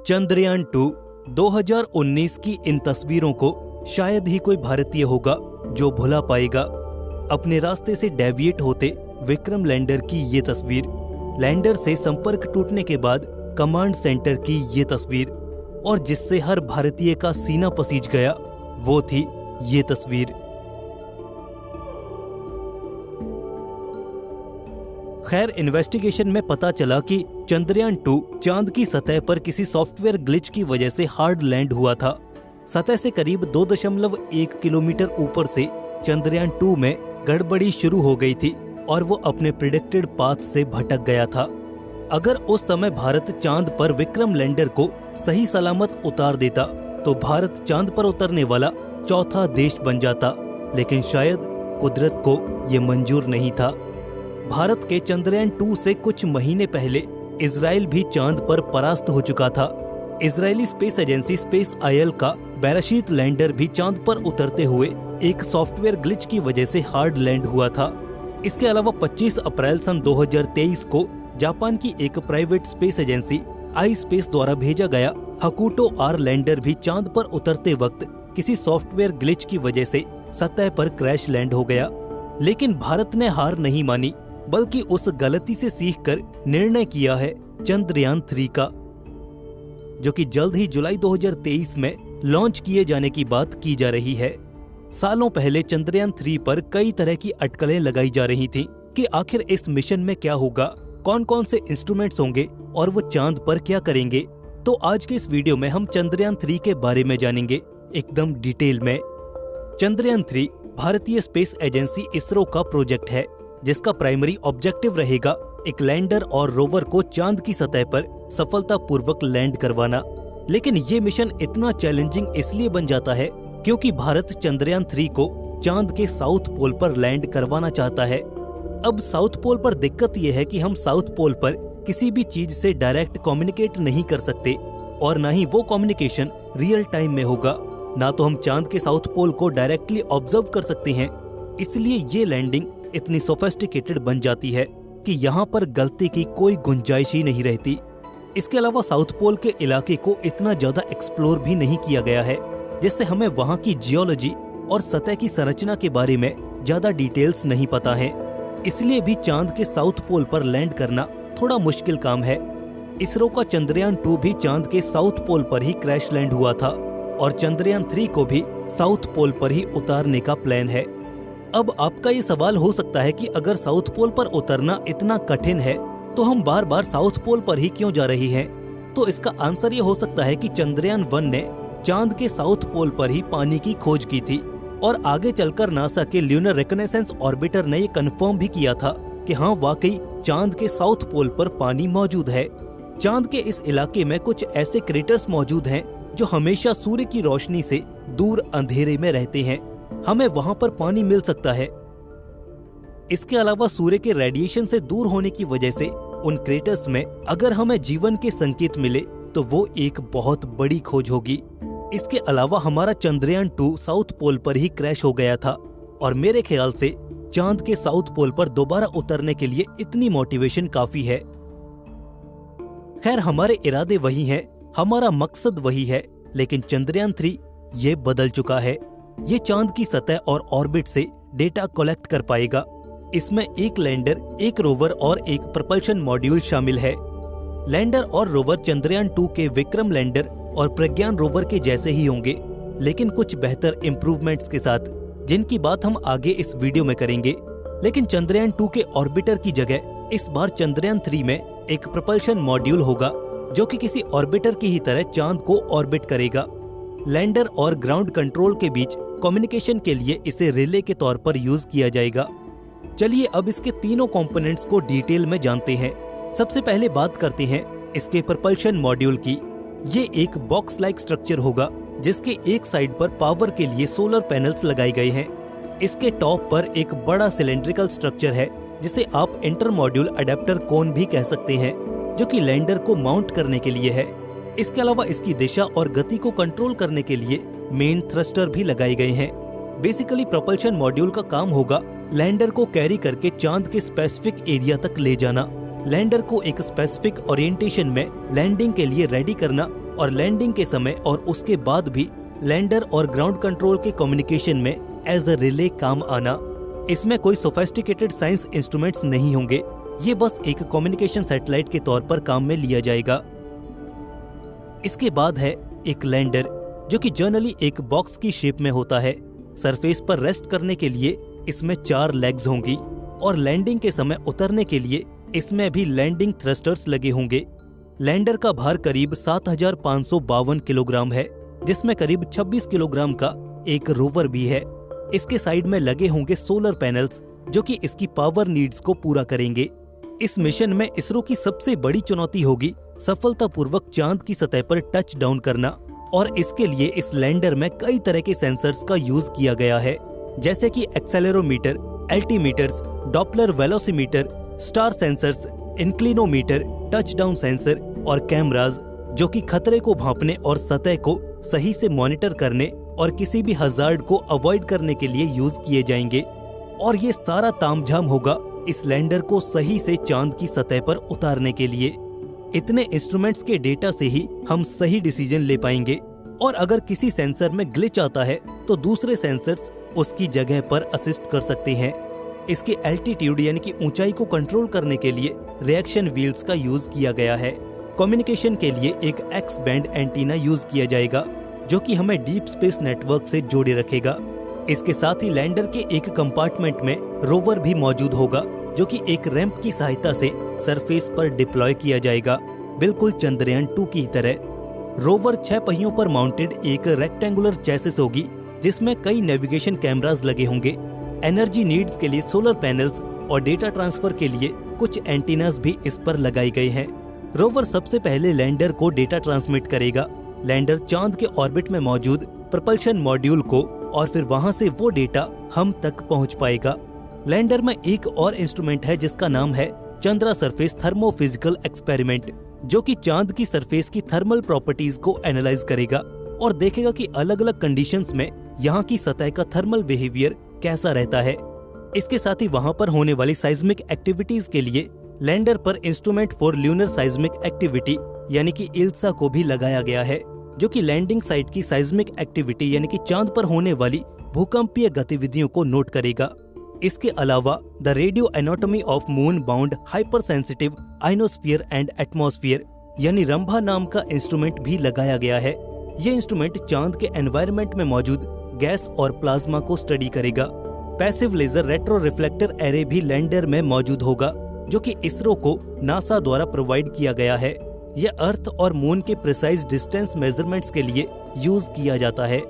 चंद्रयान 2 2019 की इन तस्वीरों को शायद ही कोई भारतीय होगा जो भुला पाएगा। अपने रास्ते से डेविएट होते विक्रम लैंडर की ये तस्वीर, लैंडर से संपर्क टूटने के बाद कमांड सेंटर की ये तस्वीर, और जिससे हर भारतीय का सीना पसीज गया वो थी ये तस्वीर। खैर, इन्वेस्टिगेशन में पता चला कि चंद्रयान 2 चांद की सतह पर किसी सॉफ्टवेयर ग्लिच की वजह से हार्ड लैंड हुआ था। सतह से करीब 2.1 किलोमीटर ऊपर से चंद्रयान 2 में गड़बड़ी शुरू हो गई थी और वो अपने प्रिडिक्टेड पाथ से भटक गया था। अगर उस समय भारत चांद पर विक्रम लैंडर को सही सलामत उतार देता तो भारत चांद पर उतरने वाला चौथा देश बन जाता, लेकिन शायद कुदरत को ये मंजूर नहीं था। भारत के चंद्रयान 2 से कुछ महीने पहले इजराइल भी चांद पर परास्त हो चुका था। Israeli space agency space oil का बेराशीत लैंडर भी चांद पर उतरते हुए एक सॉफ्टवेयर ग्लिच की वजह से हार्ड लैंड हुआ था। इसके अलावा 25 अप्रैल सन 2023 को जापान की एक प्राइवेट स्पेस एजेंसी आई स्पेस द्वारा भेजा गया हकुटो आर लैंडर भी चांद पर उतरते वक्त किसी सॉफ्टवेयर ग्लिच की वजह से सतह पर क्रैश लैंड हो गया। लेकिन भारत ने हार नहीं मानी, बल्कि उस गलती से सीखकर निर्णय किया है चंद्रयान 3 का, जो कि जल्द ही जुलाई 2023 में लॉन्च किए जाने की बात की जा रही है। सालों पहले चंद्रयान 3 पर कई तरह की अटकलें लगाई जा रही थी कि आखिर इस मिशन में क्या होगा, कौन कौन से इंस्ट्रूमेंट्स होंगे और वो चांद पर क्या करेंगे। तो आज के इस वीडियो में हम चंद्रयान 3 के बारे में जानेंगे एकदम डिटेल में। चंद्रयान 3 भारतीय स्पेस एजेंसी इसरो का प्रोजेक्ट है, जिसका प्राइमरी ऑब्जेक्टिव रहेगा एक लैंडर और रोवर को चांद की सतह पर सफलतापूर्वक लैंड करवाना। लेकिन ये मिशन इतना चैलेंजिंग इसलिए बन जाता है क्योंकि भारत चंद्रयान 3 को चांद के साउथ पोल पर लैंड करवाना चाहता है। अब साउथ पोल पर दिक्कत यह है कि हम साउथ पोल पर किसी भी चीज से डायरेक्ट कम्युनिकेट नहीं कर सकते, और ना ही वो कम्युनिकेशन रियल टाइम में होगा, ना तो हम चांद के साउथ पोल को डायरेक्टली ऑब्जर्व कर सकते हैं। इसलिए ये लैंडिंग इतनी सोफिस्टिकेटेड बन जाती है कि यहाँ पर गलती की कोई गुंजाइश ही नहीं रहती। इसके अलावा साउथ पोल के इलाके को इतना ज्यादा एक्सप्लोर भी नहीं किया गया है, जिससे हमें वहाँ की जियोलॉजी और सतह की संरचना के बारे में ज्यादा डिटेल्स नहीं पता है। इसलिए भी चांद के साउथ पोल पर लैंड करना थोड़ा मुश्किल काम है। इसरो का चंद्रयान 2 भी चांद के साउथ पोल पर ही क्रैश लैंड हुआ था और चंद्रयान 3 को भी साउथ पोल पर ही उतारने का प्लान है। अब आपका ये सवाल हो सकता है कि अगर साउथ पोल पर उतरना इतना कठिन है तो हम बार बार साउथ पोल पर ही क्यों जा रहे हैं। तो इसका आंसर ये हो सकता है कि चंद्रयान 1 ने चांद के साउथ पोल पर ही पानी की खोज की थी, और आगे चलकर नासा के ल्यूनर रिकॉनेसेंस ऑर्बिटर ने ये कंफर्म भी किया था कि हाँ, वाकई चांद के साउथ पोल पर पानी मौजूद है। चांद के इस इलाके में कुछ ऐसे क्रेटर्स मौजूद हैं जो हमेशा सूर्य की रोशनी से दूर अंधेरे में रहते हैं। हमें वहां पर पानी मिल सकता है। इसके अलावा सूर्य के रेडिएशन से दूर होने की वजह से उन क्रेटर्स में अगर हमें जीवन के संकेत मिले तो वो एक बहुत बड़ी खोज होगी। इसके अलावा हमारा चंद्रयान 2 साउथ पोल पर ही क्रैश हो गया था, और मेरे ख्याल से चांद के साउथ पोल पर दोबारा उतरने के लिए इतनी मोटिवेशन काफी है। खैर, हमारे इरादे वही हैं, हमारा मकसद वही है, लेकिन चंद्रयान 3 ये बदल चुका है। ये चांद की सतह और ऑर्बिट से डेटा कलेक्ट कर पाएगा। इसमें एक लैंडर, एक रोवर और एक प्रपल्शन मॉड्यूल शामिल है। लैंडर और रोवर चंद्रयान 2 के विक्रम लैंडर और प्रज्ञान रोवर के जैसे ही होंगे, लेकिन कुछ बेहतर इम्प्रूवमेंट्स के साथ, जिनकी बात हम आगे इस वीडियो में करेंगे। लेकिन चंद्रयान 2 के ऑर्बिटर की जगह इस बार चंद्रयान 3 में एक प्रपल्शन मॉड्यूल होगा, जो कि किसी ऑर्बिटर की ही तरह चांद को ऑर्बिट करेगा। लैंडर और ग्राउंड कंट्रोल के बीच कम्युनिकेशन के लिए इसे रिले के तौर पर यूज किया जाएगा। चलिए अब इसके तीनों कंपोनेंट्स को डिटेल में जानते हैं। सबसे पहले बात करते हैं इसके प्रपल्शन मॉड्यूल की। ये एक बॉक्स लाइक स्ट्रक्चर होगा, जिसके एक साइड पर पावर के लिए सोलर पैनल्स लगाए गए हैं। इसके टॉप पर एक बड़ा सिलेंड्रिकल स्ट्रक्चर है, जिसे आप इंटर मॉड्यूल अडेप्टर कोन भी कह सकते हैं, जो कि लैंडर को माउंट करने के लिए है। इसके अलावा इसकी दिशा और गति को कंट्रोल करने के लिए मेन थ्रस्टर भी लगाए गए हैं। बेसिकली प्रपल्शन मॉड्यूल का काम होगा लैंडर को कैरी करके चांद के स्पेसिफिक एरिया तक ले जाना, लैंडर को एक स्पेसिफिक ओरिएंटेशन में लैंडिंग के लिए रेडी करना और लैंडिंग के समय और उसके बाद भी लैंडर और ग्राउंड कंट्रोल के कम्युनिकेशन में एज अ रिले काम आना। इसमें कोई सोफिस्टिकेटेड साइंस इंस्ट्रूमेंट्स नहीं होंगे, ये बस एक कम्युनिकेशन सैटेलाइट के तौर पर काम में लिया जाएगा। इसके बाद है एक लैंडर, जो कि जनरली एक बॉक्स की शेप में होता है। सरफेस पर रेस्ट करने के लिए इसमें 4 लेग्स होंगी और लैंडिंग के समय उतरने के लिए इसमें भी लैंडिंग थ्रस्टर्स लगे होंगे। लैंडर का भार करीब 7552 किलोग्राम है, जिसमें करीब 26 किलोग्राम का एक रोवर भी है। इसके साइड में लगे होंगे सोलर पैनल्स, जो कि इसकी पावर नीड्स को पूरा करेंगे। इस मिशन में इसरो की सबसे बड़ी चुनौती होगी सफलतापूर्वक चांद की सतह पर टच डाउन करना, और इसके लिए इस लैंडर में कई तरह के सेंसर्स का यूज किया गया है, जैसे कि accelerometer, altimeters, Doppler velocimeter, star sensors, inclinometer, touch down sensor और कैमराज, जो कि खतरे को भांपने और सतह को सही से मॉनिटर करने और किसी भी हजार्ड को अवॉइड करने के लिए यूज किए जाएंगे। और ये सारा तामझाम होगा इस लैंडर को सही से चांद की सतह पर उतारने के लिए। इतने इंस्ट्रूमेंट्स के डेटा से ही हम सही डिसीजन ले पाएंगे, और अगर किसी सेंसर में ग्लिच आता है तो दूसरे सेंसर्स उसकी जगह पर असिस्ट कर सकते हैं। इसके एल्टीट्यूड यानी कि ऊंचाई को कंट्रोल करने के लिए रिएक्शन व्हील्स का यूज किया गया है। कम्युनिकेशन के लिए एक एक्स बैंड एंटीना यूज किया जाएगा, जो कि हमें डीप स्पेस नेटवर्क से जोड़े रखेगा। इसके साथ ही लैंडर के एक कंपार्टमेंट में रोवर भी मौजूद होगा, जो कि एक रैंप की सहायता से सरफेस पर डिप्लॉय किया जाएगा, बिल्कुल चंद्रयान 2 की तरह। रोवर 6 पहियों पर माउंटेड एक रेक्टेंगुलर चैसिस होगी, जिसमें कई नेविगेशन कैमरास लगे होंगे। एनर्जी नीड्स के लिए सोलर पैनल्स और डेटा ट्रांसफर के लिए कुछ एंटीनास भी इस पर लगाई गई हैं। रोवर सबसे पहले लैंडर को डेटा ट्रांसमिट करेगा। लैंडर चांद के ऑर्बिट में मौजूद प्रपल्शन मॉड्यूल को, और फिर वहां से वो डेटा हम तक पहुंच पाएगा। लैंडर में एक और इंस्ट्रूमेंट है जिसका नाम है चंद्रा सरफेस थर्मोफिजिकल एक्सपेरिमेंट, जो कि चांद की सरफेस की थर्मल प्रॉपर्टीज को एनालाइज करेगा और देखेगा कि अलग अलग कंडीशंस में यहाँ की सतह का थर्मल बिहेवियर कैसा रहता है। इसके साथ ही वहां पर होने वाली साइज्मिक एक्टिविटीज के लिए लैंडर पर instrument for lunar seismic activity यानी कि इल्सा को भी लगाया गया है, जो कि लैंडिंग साइट की साइज्मिक एक्टिविटी यानी कि चांद पर होने वाली भूकंपीय गतिविधियों को नोट करेगा। इसके अलावा the radio anatomy of moon bound hyper sensitive ionosphere and atmosphere यानी रंभा नाम का इंस्ट्रूमेंट भी लगाया गया है। ये इंस्ट्रूमेंट चांद के एनवायरनमेंट में मौजूद गैस और प्लाज्मा को स्टडी करेगा। Passive laser retro reflector array भी लैंडर में मौजूद होगा, जो कि इसरो को नासा द्वारा प्रोवाइड किया गया है। यह अर्थ और मून के प्रिसाइज डिस्टेंस मेजरमेंट्स के लिए यूज किया जाता है।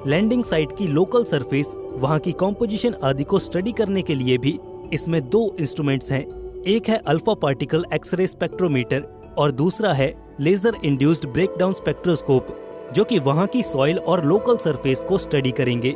लैंडिंग साइट की लोकल सरफेस, वहां की कॉम्पोजिशन आदि को स्टडी करने के लिए भी इसमें 2 इंस्ट्रूमेंट्स हैं। एक है अल्फा पार्टिकल एक्सरे स्पेक्ट्रोमीटर और दूसरा है लेजर इंड्यूस्ड ब्रेकडाउन स्पेक्ट्रोस्कोप, जो कि वहां की सॉइल और लोकल सरफेस को स्टडी करेंगे।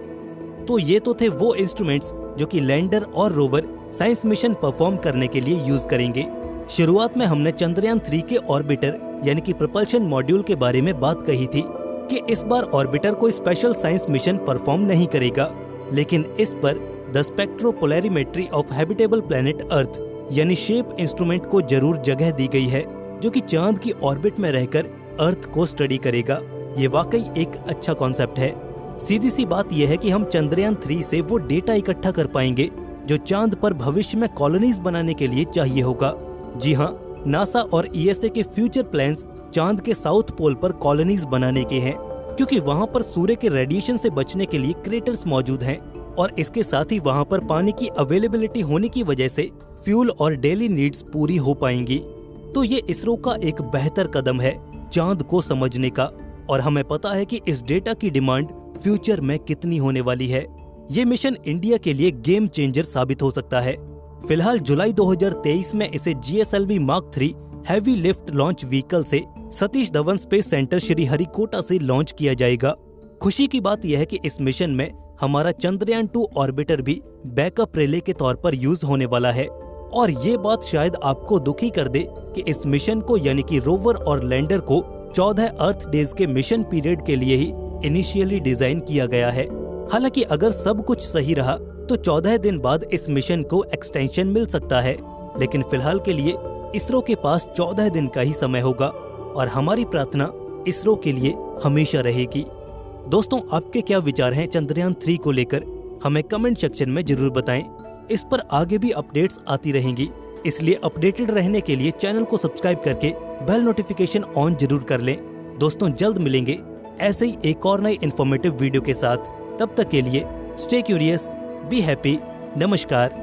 तो ये तो थे वो इंस्ट्रूमेंट्स जो कि लैंडर और रोवर साइंस मिशन परफॉर्म करने के लिए यूज करेंगे। शुरुआत में हमने चंद्रयान 3 के ऑर्बिटर यानी कि प्रपल्शन मॉड्यूल के बारे में बात कही थी कि इस बार ऑर्बिटर कोई स्पेशल साइंस मिशन परफॉर्म नहीं करेगा, लेकिन इस पर the स्पेक्ट्रोपोलैरिमेट्री of habitable planet earth यानी शेप इंस्ट्रूमेंट को जरूर जगह दी गई है, जो कि चांद की ऑर्बिट में रहकर अर्थ को स्टडी करेगा। ये वाकई एक अच्छा कॉन्सेप्ट है। सीधी सी बात यह है कि हम चंद्रयान 3 से वो डेटा इकट्ठा कर पाएंगे जो चांद पर भविष्य में कॉलोनीज बनाने के लिए चाहिए होगा। जी हाँ, नासा और ईएसए के फ्यूचर प्लान्स चांद के साउथ पोल पर कॉलोनीज बनाने के हैं, क्योंकि वहां पर सूर्य के रेडिएशन से बचने के लिए क्रेटर्स मौजूद हैं, और इसके साथ ही वहां पर पानी की अवेलेबिलिटी होने की वजह से फ्यूल और डेली नीड्स पूरी हो पाएंगी। तो ये इसरो का एक बेहतर कदम है चांद को समझने का, और हमें पता है कि इस डेटा की डिमांड फ्यूचर में कितनी होने वाली है। ये मिशन इंडिया के लिए गेम चेंजर साबित हो सकता है। फिलहाल जुलाई 2023 में इसे GSLV Mark 3 heavy lift launch vehicle से सतीश धवन स्पेस सेंटर श्रीहरिकोटा से लॉन्च किया जाएगा। खुशी की बात यह है कि इस मिशन में हमारा चंद्रयान 2 ऑर्बिटर भी बैकअप रिले के तौर पर यूज होने वाला है। और ये बात शायद आपको दुखी कर दे कि इस मिशन को यानी कि रोवर और लैंडर को 14 अर्थ डेज के मिशन पीरियड के लिए ही इनिशियली डिजाइन किया गया है। हालांकि अगर सब कुछ सही रहा तो 14 दिन बाद इस मिशन को एक्सटेंशन मिल सकता है, लेकिन फिलहाल के लिए इसरो के पास 14 दिन का ही समय होगा। और हमारी प्रार्थना इसरो के लिए हमेशा रहेगी। दोस्तों, आपके क्या विचार हैं चंद्रयान 3 को लेकर, हमें कमेंट सेक्शन में जरूर बताएं। इस पर आगे भी अपडेट्स आती रहेंगी, इसलिए अपडेटेड रहने के लिए चैनल को सब्सक्राइब करके बेल नोटिफिकेशन ऑन जरूर कर लें। दोस्तों, जल्द मिलेंगे ऐसे ही एक और नई इन्फॉर्मेटिव वीडियो के साथ। तब तक के लिए स्टे क्यूरियस, बी हैप्पी, नमस्कार।